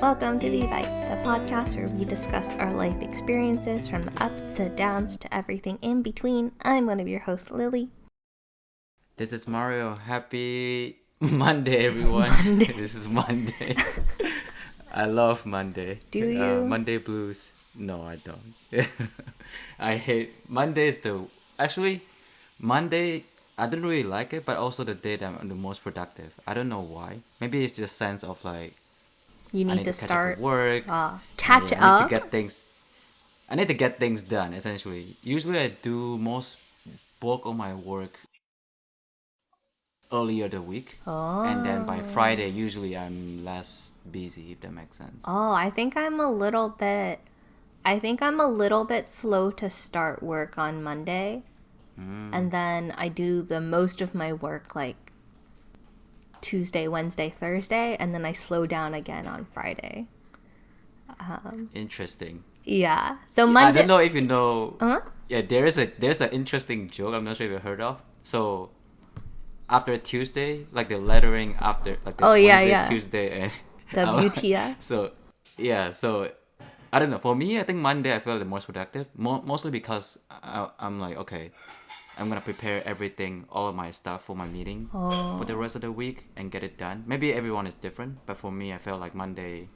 Welcome to Be Bite, the podcast where we discuss our life experiences from the ups to downs to everything in between. I'm one of your hosts, Lily. This is Mario. Happy Monday, everyone. Monday. This is Monday. I love Monday. Do you? Monday blues. No, I don't. I hate Monday. Actually, Monday, I don't really like it, but also the day that I'm the most productive. I don't know why. Maybe it's just sense of like You I need need to catch up start with work. catch I need up. to get things. I need to get things done. Essentially, usually I do most bulk of my work earlier the week, and then by Friday usually I'm less busy, if that makes sense. I think I'm a little bit slow to start work on Monday. And then I do the most of my work like Tuesday, Wednesday, Thursday, and then I slow down again on Friday. Interesting. Yeah. So I Monday. don't know if you know. Huh? Yeah, there's an interesting joke. I'm not sure if you heard of. So after Tuesday, like the lettering after like the Wednesday, yeah. Tuesday, and WTF? So yeah, so I don't know. For me, I think Monday I feel the most productive. Mostly because I'm like, okay, I'm gonna prepare everything, all of my stuff for my meeting for the rest of the week and get it done. Maybe everyone is different, but for me, I feel like Monday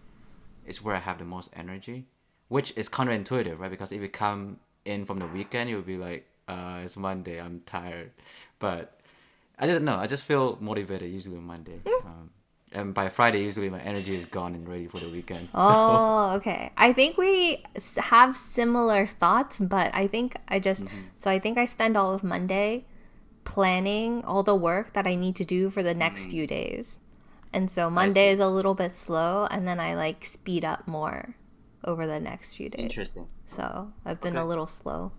is where I have the most energy, which is counterintuitive, right? Because if you come in from the weekend, you'll be like, it's Monday, I'm tired. But I just know, I just feel motivated usually on Monday. And by Friday, usually my energy is gone and ready for the weekend. Oh, okay. I think we have similar thoughts, but I think I spend all of Monday planning all the work that I need to do for the next few days. And so Monday is a little bit slow, and then I like speed up more over the next few days. Interesting. So I've been a little slow.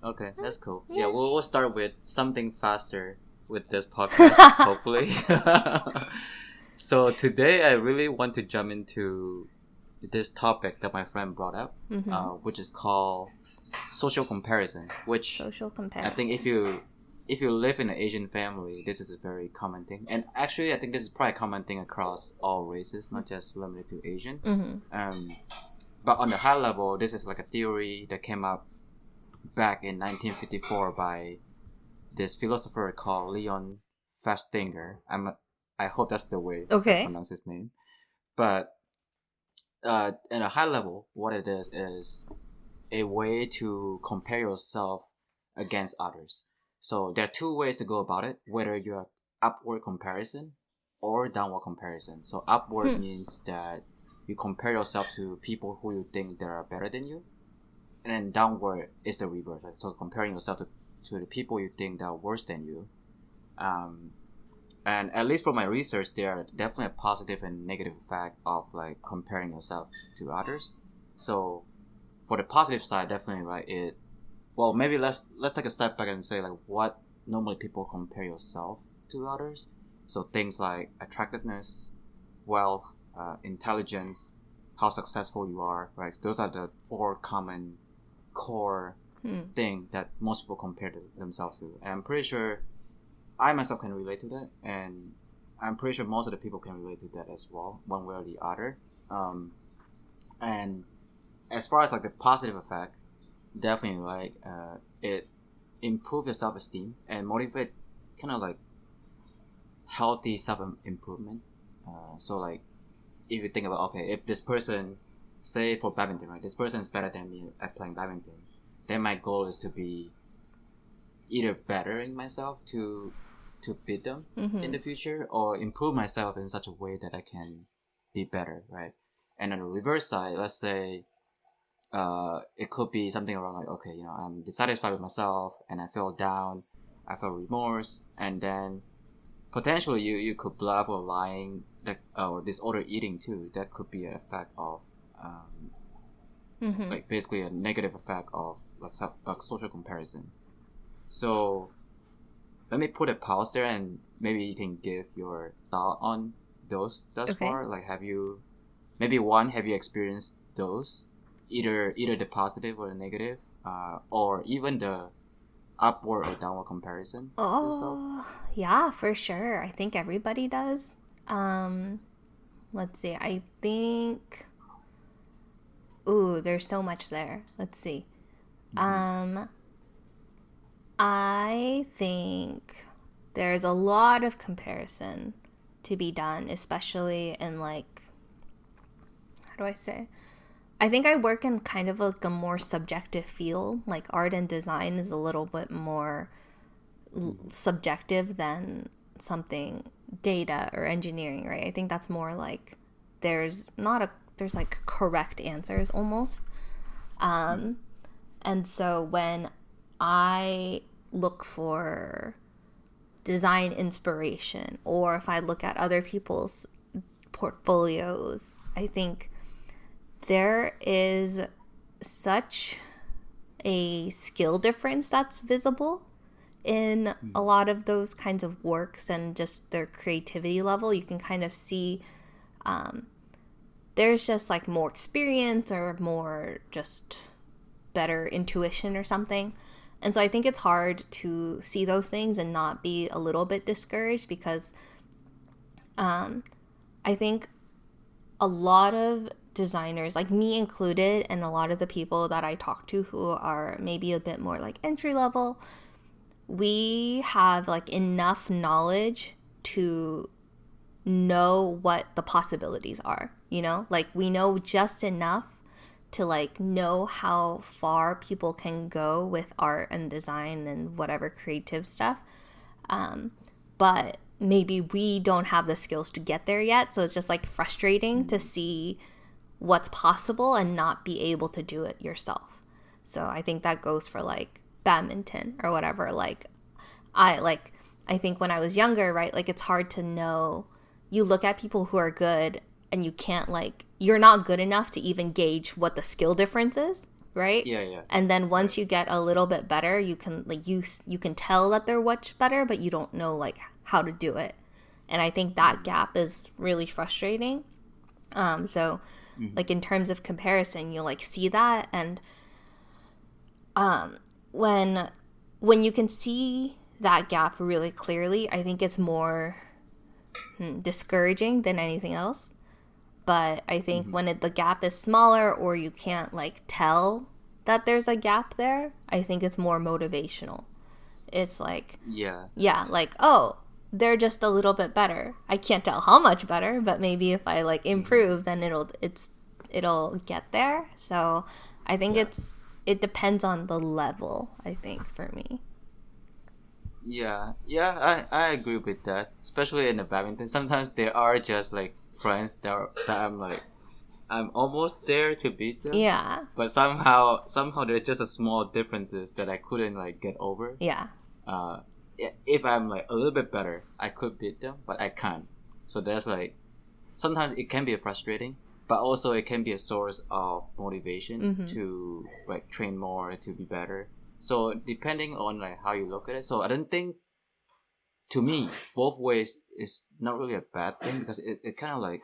Okay, that's cool. Yeah, we'll start with something faster with this podcast, hopefully. So today I really want to jump into this topic that my friend brought up, which is called social comparison. Which Social comparison. I think if you live in an Asian family, this is a very common thing. And actually, I think this is probably a common thing across all races, not just limited to Asian. But on the high level, this is like a theory that came up back in 1954 by this philosopher called Leon Festinger. I hope that's the way to pronounce his name. But at a high level, what it is a way to compare yourself against others. So there are two ways to go about it, whether you're upward comparison or downward comparison. So upward means that you compare yourself to people who you think that are better than you. And then downward is the reverse, right? So comparing yourself to the people you think that are worse than you. And at least from my research, there are definitely a positive and negative effect of like comparing yourself to others. So for the positive side, definitely, right? Maybe let's take a step back and say like what normally people compare yourself to others. So things like attractiveness, wealth, intelligence, how successful you are, right? So those are the four common core thing that most people compare themselves to. And I'm pretty sure I myself can relate to that, and I'm pretty sure most of the people can relate to that as well, one way or the other. And as far as like the positive effect, definitely like it improves your self-esteem and motivate kind of like healthy self-improvement. So like if you think about, okay, if this person, say for badminton, right, this person is better than me at playing badminton, then my goal is to be either better in myself to beat them in the future, or improve myself in such a way that I can be better, right? And on the reverse side, let's say it could be something around like, okay, I'm dissatisfied with myself and I feel down, I feel remorse, and then potentially you could bluff or lying, or disorder eating too. That could be an effect of like basically a negative effect of like social comparison. So let me put a pause there, and maybe you can give your thought on those thus far. Like, have you experienced those, either the positive or the negative, or even the upward or downward comparison to yourself? Yeah, for sure. I think everybody does. Let's see. I think. Ooh, there's so much there. Let's see. I think there's a lot of comparison to be done, especially in like, how do I say? I think I work in kind of like a more subjective field. Like art and design is a little bit more subjective than something data or engineering, right? I think that's more like there's like correct answers almost. And so when I look for design inspiration, or if I look at other people's portfolios, I think there is such a skill difference that's visible in a lot of those kinds of works and just their creativity level. You can kind of see there's just like more experience or more just better intuition or something. And so I think it's hard to see those things and not be a little bit discouraged, because I think a lot of designers, like me included, and a lot of the people that I talk to who are maybe a bit more like entry level, we have like enough knowledge to know what the possibilities are, you know? Like we know just enough to like know how far people can go with art and design and whatever creative stuff. But maybe we don't have the skills to get there yet. So it's just like frustrating to see what's possible and not be able to do it yourself. So I think that goes for like badminton or whatever. Like I think when I was younger, right, like it's hard to know. You look at people who are good and you can't like, you're not good enough to even gauge what the skill difference is, right? Yeah. And then once you get a little bit better, you can like you can tell that they're much better, but you don't know like how to do it. And I think that gap is really frustrating. So like in terms of comparison, you like see that, and when you can see that gap really clearly, I think it's more discouraging than anything else. But I think when the gap is smaller, or you can't like tell that there's a gap there, I think it's more motivational. It's like, yeah, like, oh, they're just a little bit better. I can't tell how much better, but maybe if I like improve, then it'll get there. So I think it depends on the level, I think, for me. Yeah, I agree with that. Especially in the badminton, sometimes there are just like friends that I'm like, I'm almost there to beat them. Yeah. But somehow there's just a small differences that I couldn't like get over. Yeah. If I'm like a little bit better, I could beat them, but I can't. So there's like, sometimes it can be frustrating, but also it can be a source of motivation to like train more, to be better. So depending on like how you look at it, so I don't think, to me, both ways is not really a bad thing, because it kind of like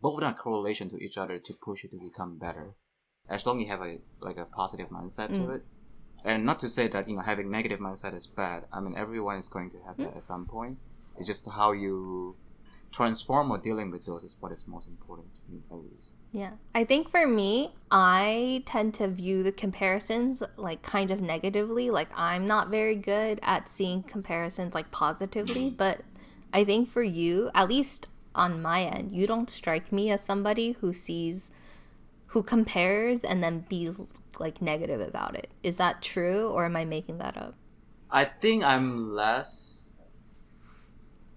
both are correlation to each other to push you to become better, as long as you have a positive mindset to it. And not to say that having negative mindset is bad. I mean, everyone is going to have that at some point. It's just how you transform or dealing with those is what is most important to me, at least. Yeah. I think for me, I tend to view the comparisons like kind of negatively. Like I'm not very good at seeing comparisons like positively, but I think for you, at least on my end, you don't strike me as somebody who compares and then be like negative about it. Is that true, or am I making that up? I think I'm less.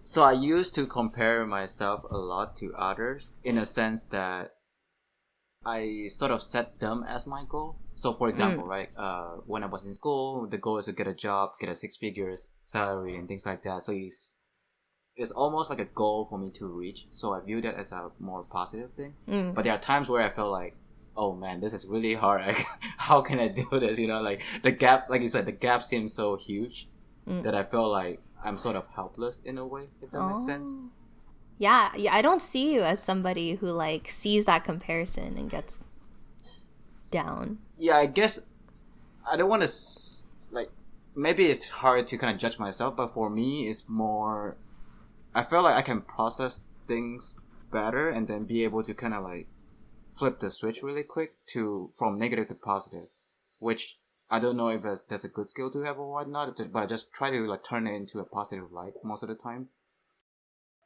So I used to compare myself a lot to others, in a sense that I sort of set them as my goal. So for example, right, when I was in school, the goal is to get a job, get a 6 figures salary and things like that. So it's almost like a goal for me to reach. So I view that as a more positive thing. But there are times where I feel like, oh man, this is really hard. Like, how can I do this? Like the gap, like you said, the gap seems so huge that I feel like I'm sort of helpless in a way, if that makes sense. Yeah, I don't see you as somebody who like sees that comparison and gets down. Yeah, I guess I don't want to like maybe it's hard to kind of judge myself, but for me it's more, I feel like I can process things better and then be able to kind of like flip the switch really quick to from negative to positive, which I don't know if that's a good skill to have or whatnot, but I just try to like turn it into a positive light most of the time.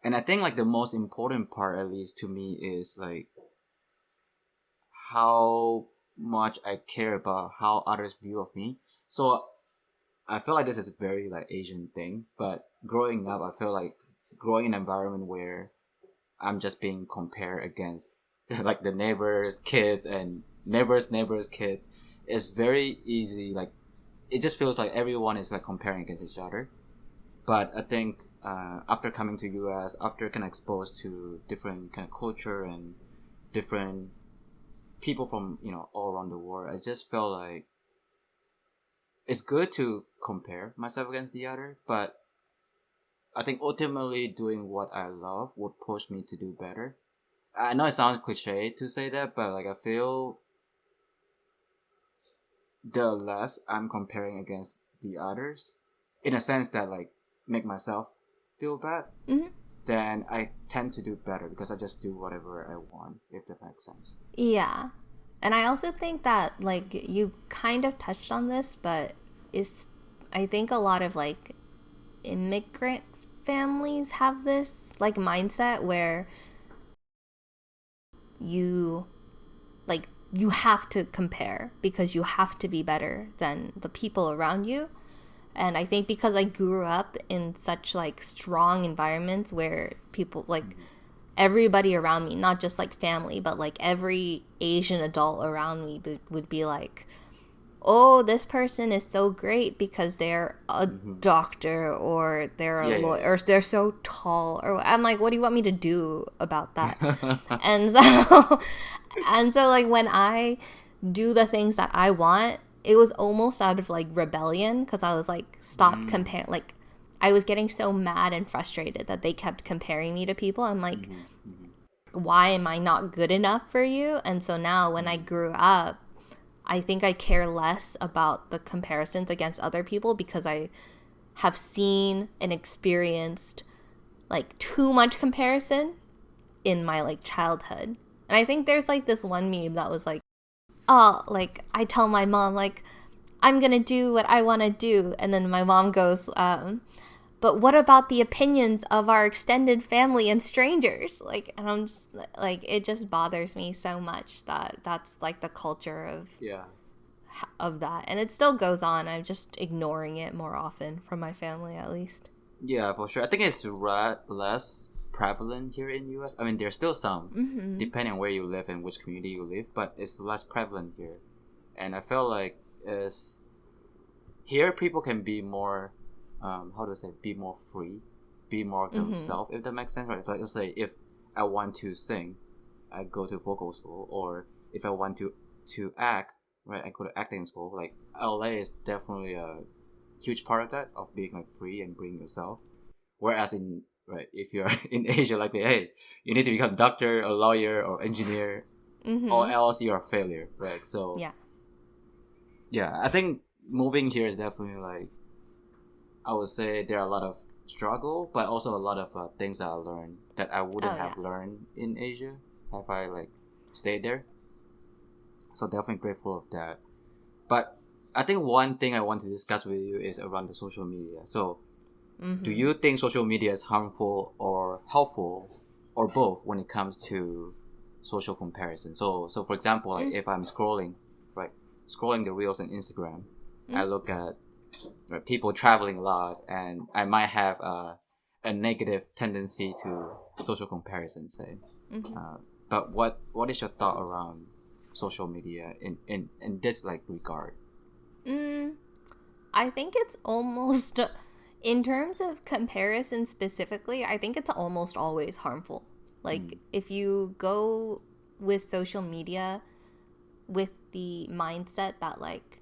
And I think like the most important part, at least to me, is like how much I care about how others view of me. So I feel like this is a very like Asian thing, but growing up, I feel like growing in an environment where I'm just being compared against like the neighbors' kids and neighbors' kids is very easy. Like it just feels like everyone is like comparing against each other. But I think after coming to US, after kind of exposed to different kind of culture and different people from all around the world, I just felt like it's good to compare myself against the other, but I think ultimately doing what I love would push me to do better. I know it sounds cliche to say that, but like I feel the less I'm comparing against the others, in a sense that like make myself feel bad, Mm-hmm. then I tend to do better because I just do whatever I want, if that makes sense. Yeah. And I also think that like you kind of touched on this, but is I think a lot of like immigrant families have this like mindset where you like you have to compare because you have to be better than the people around you. And I think because I grew up in such like strong environments where people like everybody around me, not just like family, but like every Asian adult around me would be like, oh, this person is so great because they're a doctor or they're a lawyer or they're so tall. Or I'm like, what do you want me to do about that? and so like when I do the things that I want, it was almost out of like rebellion because I was like, stop comparing. Like I was getting so mad and frustrated that they kept comparing me to people. I'm like, why am I not good enough for you? And so now when I grew up, I think I care less about the comparisons against other people because I have seen and experienced like too much comparison in my like childhood. And I think there's like this one meme that was like, oh, like I tell my mom like I'm gonna do what I want to do, and then my mom goes, but what about the opinions of our extended family and strangers? Like, and I'm just like, it just bothers me so much that that's like the culture of that, and it still goes on. I'm just ignoring it more often from my family, at least. Yeah, for sure. I think it's less prevalent here in US. I mean, there's still some, depending on where you live and which community you live, but it's less prevalent here. And I feel like here people can be more, how do I say, be more free, be more themselves, if that makes sense, right? It's like, let's say if I want to sing, I go to vocal school, or if I want to act, right, I go to acting school. Like LA is definitely a huge part of that, of being like free and being yourself. Whereas if you're in Asia, like hey, you need to become doctor, a lawyer, or engineer, or else you're a failure, right? So yeah, I think moving here is definitely like, I would say there are a lot of struggle, but also a lot of things that I learned that I wouldn't have learned in Asia if I like stayed there. So definitely grateful of that. But I think one thing I want to discuss with you is around the social media. So do you think social media is harmful or helpful, or both, when it comes to social comparison? So for example, like if I'm scrolling the reels on Instagram, I look at people traveling a lot, and I might have a negative tendency to social comparison, say. But what is your thought around social media in this like regard? I think it's almost, in terms of comparison specifically, I think it's almost always harmful. Like if you go with social media with the mindset that like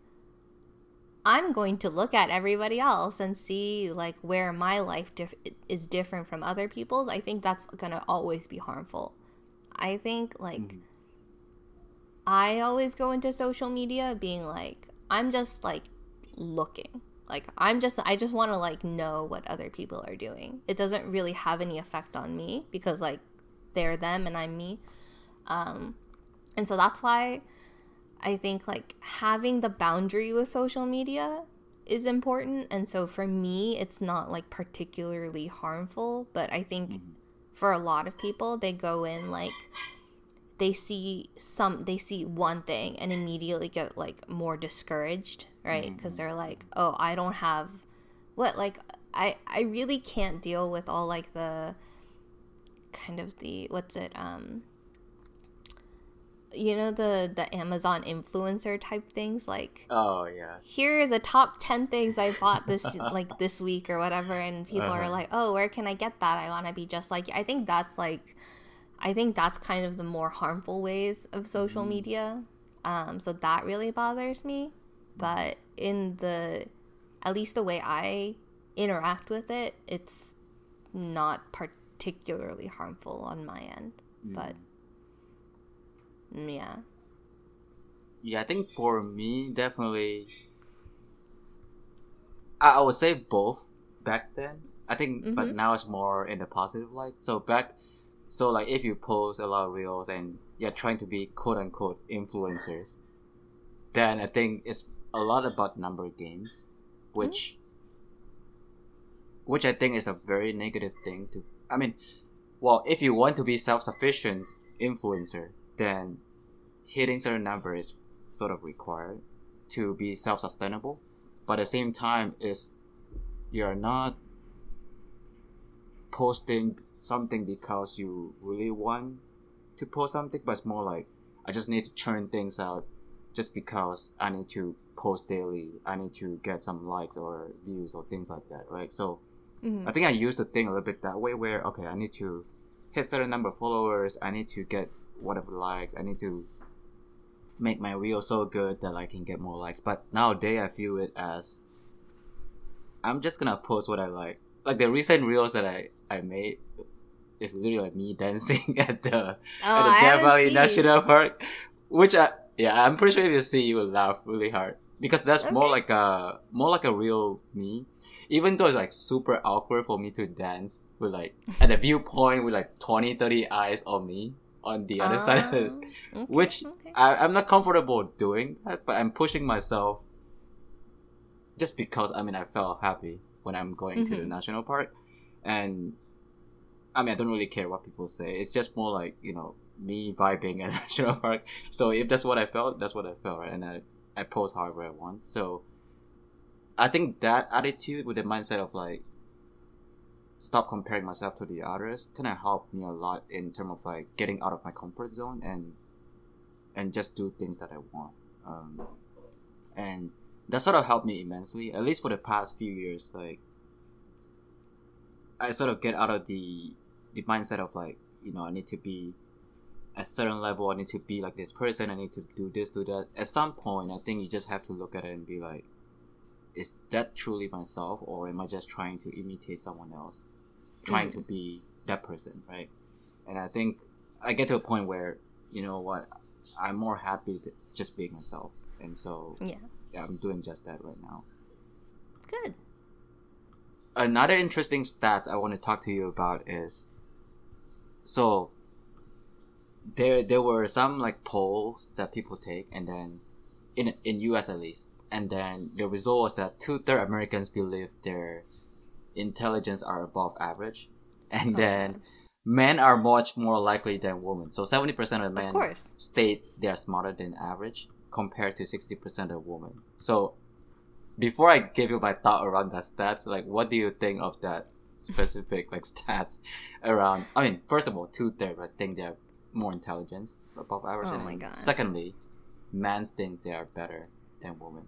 I'm going to look at everybody else and see like where my life is different from other people's, I think that's gonna always be harmful. I think like I always go into social media being like, I'm just like looking. Like I just want to like know what other people are doing. It doesn't really have any effect on me because like they're them and I'm me. And so that's why I think like having the boundary with social media is important. And so for me, it's not like particularly harmful, but I think for a lot of people, they go in like they see one thing and immediately get like more discouraged, right? Because they're like, oh, I don't have what, like I really can't deal with all like the kind of the you know, the Amazon influencer type things, like, oh yeah, here are the top 10 things I bought this like this week or whatever, and people are like, oh, where can I get that? I want to be just like you. I think that's kind of the more harmful ways of social media. So that really bothers me. But at least the way I interact with it, it's not particularly harmful on my end. But yeah. I think for me, definitely, I would say both back then. I think, but now it's more in the positive light. So like if you post a lot of reels and you're trying to be quote unquote influencers, then I think it's a lot about number games, which I think is a very negative thing to. I mean, well, if you want to be self-sufficient influencer, then hitting certain number is sort of required to be self-sustainable. But at the same time, you're not posting something because you really want to post something, but it's more like, I just need to churn things out just because I need to post daily. I need to get some likes or views or things like that, right? So I think I used to think a little bit that way, where okay, I need to hit certain number of followers, I need to get whatever likes, I need to make my reel so good that I can get more likes. But nowadays I feel it as, I'm just gonna post what I like. Like the recent reels that I made is literally like me dancing at the Death Valley National Park, which I'm pretty sure if you see, you will laugh really hard, because that's more like a real me. Even though it's like super awkward for me to dance with like at the viewpoint with like 20-30 eyes on me on the other side of it, which I'm not comfortable doing that, but I'm pushing myself just because I felt happy when I'm going to the national park. And I don't really care what people say. It's just more like, me vibing at national park. So if that's what I felt, that's what I felt, right? And I post however I want. So I think that attitude with the mindset of like, stop comparing myself to the others kind of helped me a lot in terms of like getting out of my comfort zone and just do things that I want. And that sort of helped me immensely, at least for the past few years. Like, I sort of get out of the mindset of like, I need to be at a certain level, I need to be like this person, I need to do this, do that. At some point, I think you just have to look at it and be like, is that truly myself, or am I just trying to imitate someone else, trying to be that person, right? And I think I get to a point where, you know what, I'm more happy to just being myself. And so I'm doing just that right now. Good. Another interesting stats I want to talk to you about is, so there were some like polls that people take, and then in US at least, and then the result was that 2/3 Americans believe their intelligence are above average, and then men are much more likely than women. So 70% of men state they are smarter than average, compared to 60% of women. So before I give you my thought around that stats, like, what do you think of that specific like stats around? First of all, 2/3 I think they're more intelligence above average, and secondly, men think they are better than women.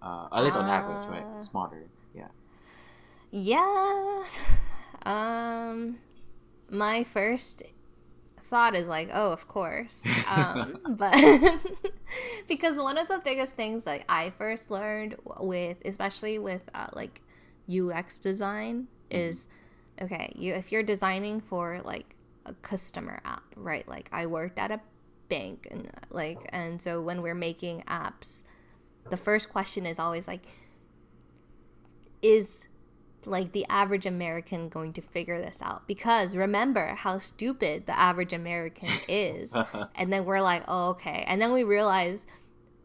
At least on average, right? Smarter, yeah. Yes. My first thought is like, oh, of course. But because one of the biggest things that I first learned especially with like UX design is, okay, if you're designing for like a customer app, right? Like I worked at a bank, and so when we're making apps, the first question is always like, is like the average American going to figure this out? Because remember how stupid the average American is. And then we're like, oh, okay. And then we realize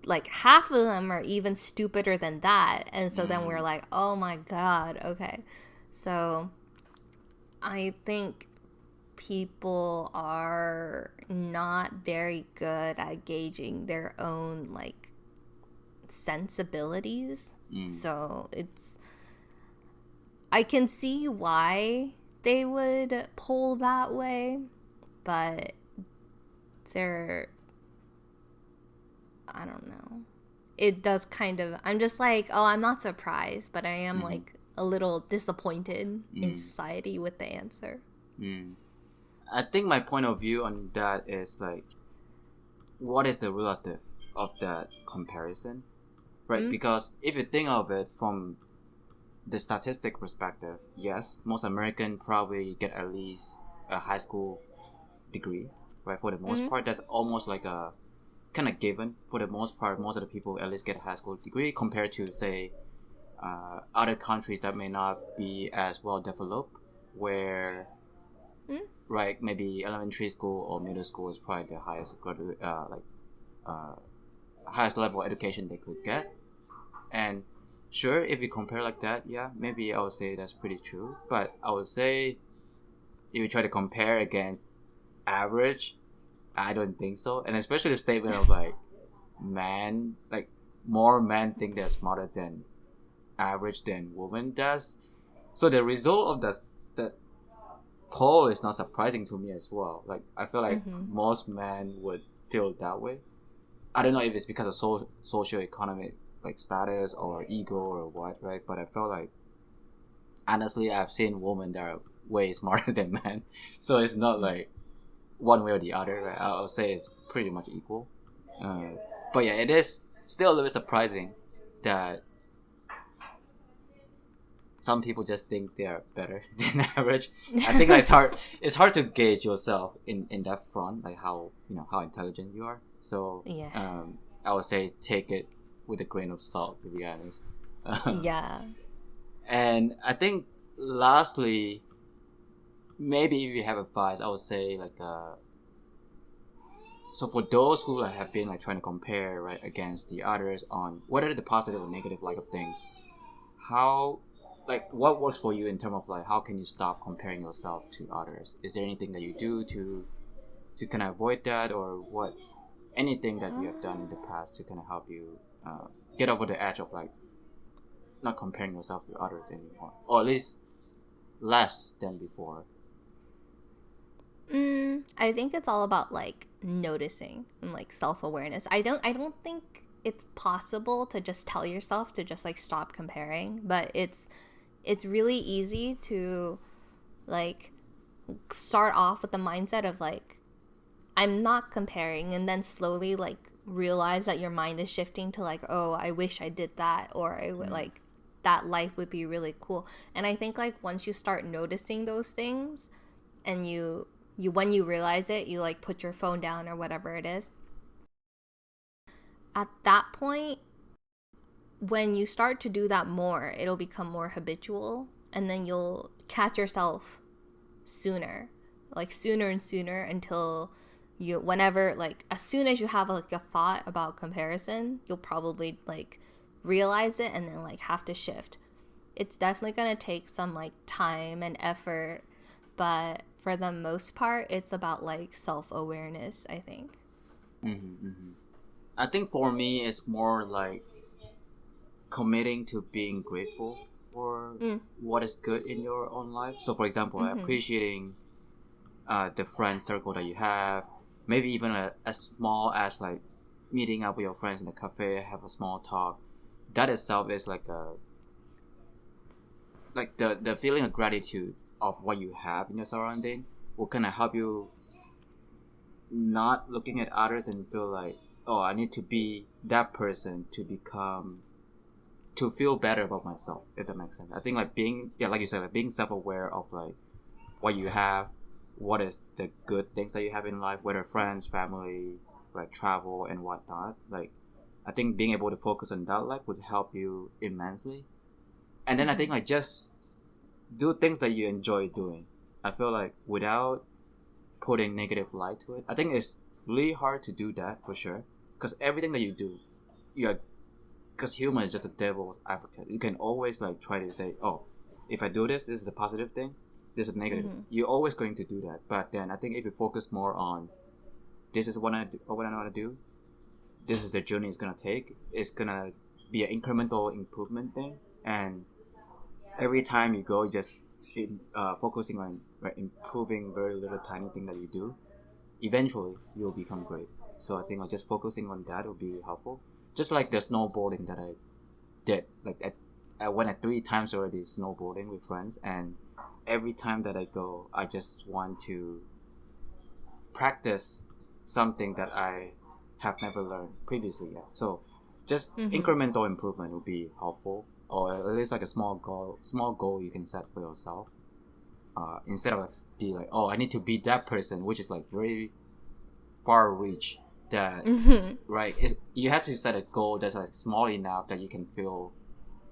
like half of them are even stupider than that. And so then we're like, oh my God, okay. So I think people are not very good at gauging their own like sensibilities. So I can see why they would pull that way, but I don't know. It does kind of, I'm just like, oh, I'm not surprised, but I am like a little disappointed in society with the answer. I think my point of view on that is like, what is the relative of that comparison? Right? Because if you think of it from the statistic perspective, yes, most Americans probably get at least a high school degree, right? For the most part, that's almost like a kind of given. For the most part, most of the people at least get a high school degree compared to, say, other countries that may not be as well developed, where, right, maybe elementary school or middle school is probably the highest highest level of education they could get. And sure, if you compare like that, yeah, maybe I would say that's pretty true. But I would say if you try to compare against average, I don't think so. And especially the statement of like man, like more men think they're smarter than average than woman does. So the result of that poll is not surprising to me as well. Like I feel like most men would feel that way. I don't know if it's because of socio-economic like status or ego or what, right? But I felt like honestly I've seen women that are way smarter than men. So it's not like one way or the other, right? I'll say it's pretty much equal. But yeah, it is still a little bit surprising that some people just think they are better than average. I think it's hard to gauge yourself in that front, like how intelligent you are. So yeah. I would say take it with a grain of salt, to be honest. Yeah. And I think lastly, maybe if you have advice, I would say like so for those who like, have been like trying to compare right against the others on what are the positive or negative like of things, how like what works for you in terms of like how can you stop comparing yourself to others? Is there anything that you do to kind of avoid that, or what? Anything that you have done in the past to kind of help you get over the edge of like not comparing yourself to others anymore, or at least less than before? I think it's all about like noticing and like self-awareness. I don't think it's possible to just tell yourself to just like stop comparing, but it's really easy to like start off with the mindset of like I'm not comparing, and then slowly like realize that your mind is shifting to like, oh, I wish I did that, or I would like that life would be really cool. And I think like once you start noticing those things and you when you realize it, you like put your phone down or whatever it is. At that point, when you start to do that more, it'll become more habitual, and then you'll catch yourself sooner and sooner until you whenever like as soon as you have like a thought about comparison, you'll probably like realize it and then like have to shift. It's definitely going to take some like time and effort, but for the most part it's about like self-awareness, I think. I think for me it's more like committing to being grateful for what is good in your own life. So for example, appreciating the friend circle that you have, maybe even as small as like meeting up with your friends in a cafe, have a small talk. That itself is like the feeling of gratitude of what you have in your surrounding will kind of help you not looking at others and feel like, oh, I need to be that person to feel better about myself, if that makes sense. I think like being, yeah, like you said, like being self-aware of like what you have, what is the good things that you have in life, whether friends, family, like travel and whatnot. Like I think being able to focus on that like would help you immensely. And then I think like just do things that you enjoy doing. I feel like without putting negative light to it, I think it's really hard to do that for sure. Because everything that you do, you're because human is just a devil's advocate. You can always like try to say, oh, if I do this, this is the positive thing, this is negative. You're always going to do that. But then I think if you focus more on this is what I do, or what I want to do, this is the journey it's gonna take. It's gonna be an incremental improvement thing, and every time you go, you just focusing on improving very little tiny thing that you do. Eventually, you'll become great. So I think just focusing on that will be helpful. Just like the snowboarding that I did, like I went at 3 times already snowboarding with friends, and every time that I go, I just want to practice something that I have never learned previously yet. So just incremental improvement would be helpful, or at least like a small goal you can set for yourself. Instead of be like, oh, I need to beat that person, which is like very far reach. That right? You have to set a goal that's like small enough that you can feel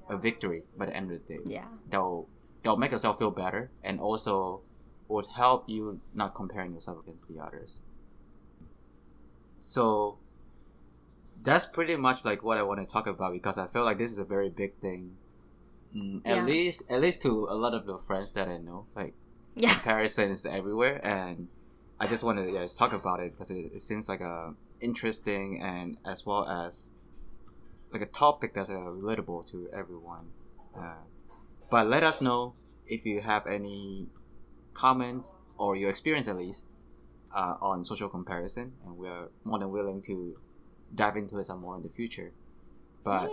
a victory by the end of the day. Yeah. That'll make yourself feel better, and also would help you not comparing yourself against the others. So that's pretty much like what I want to talk about, because I feel like this is a very big thing. At least to a lot of the friends that I know, like comparisons everywhere, and I just want to talk about it because it seems like a interesting and as well as like a topic that's relatable to everyone. But let us know if you have any comments or your experience at least on social comparison, and we're more than willing to dive into it some more in the future. But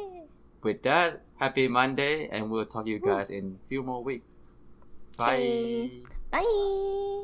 with that, happy Monday, and we'll talk to you guys in a few more weeks. Bye. Bye.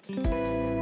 bye.